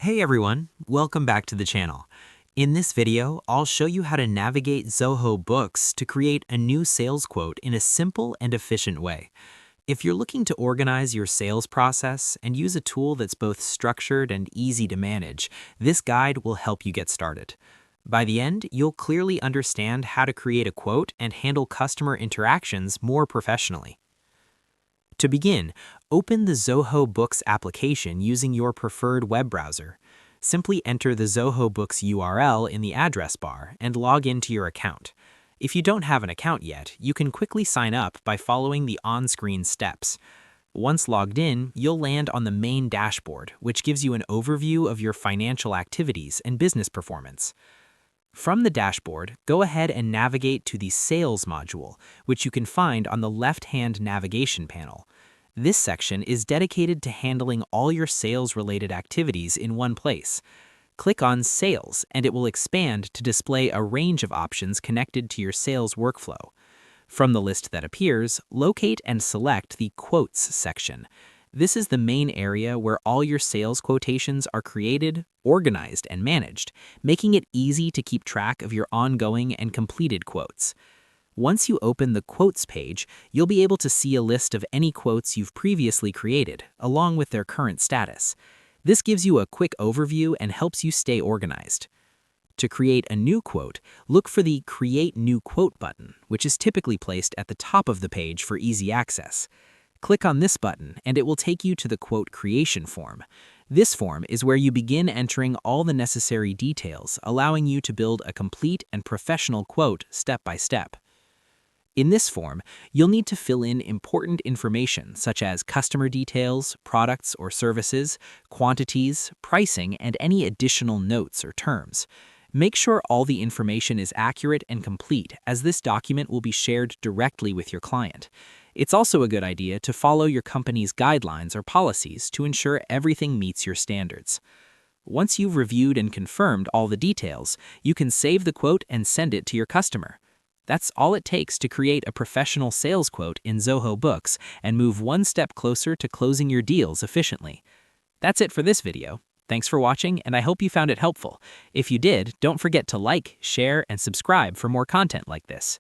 Hey everyone, welcome back to the channel. In this video, I'll show you how to navigate Zoho Books to create a new sales quote in a simple and efficient way. If you're looking to organize your sales process and use a tool that's both structured and easy to manage, this guide will help you get started. By the end, you'll clearly understand how to create a quote and handle customer interactions more professionally. To begin, open the Zoho Books application using your preferred web browser. Simply enter the Zoho Books URL in the address bar and log into your account. If you don't have an account yet, you can quickly sign up by following the on-screen steps. Once logged in, you'll land on the main dashboard, which gives you an overview of your financial activities and business performance. From the dashboard, go ahead and navigate to the Sales module, which you can find on the left-hand navigation panel. This section is dedicated to handling all your sales-related activities in one place. Click on Sales, and it will expand to display a range of options connected to your sales workflow. From the list that appears, locate and select the Quotes section. This is the main area where all your sales quotations are created, organized, and managed, making it easy to keep track of your ongoing and completed quotes. Once you open the Quotes page, you'll be able to see a list of any quotes you've previously created, along with their current status. This gives you a quick overview and helps you stay organized. To create a new quote, look for the Create New Quote button, which is typically placed at the top of the page for easy access. Click on this button and it will take you to the quote creation form. This form is where you begin entering all the necessary details, allowing you to build a complete and professional quote step by step. In this form, you'll need to fill in important information such as customer details, products or services, quantities, pricing, and any additional notes or terms. Make sure all the information is accurate and complete, as this document will be shared directly with your client. It's also a good idea to follow your company's guidelines or policies to ensure everything meets your standards. Once you've reviewed and confirmed all the details, you can save the quote and send it to your customer. That's all it takes to create a professional sales quote in Zoho Books and move one step closer to closing your deals efficiently. That's it for this video. Thanks for watching, and I hope you found it helpful. If you did, don't forget to like, share, and subscribe for more content like this.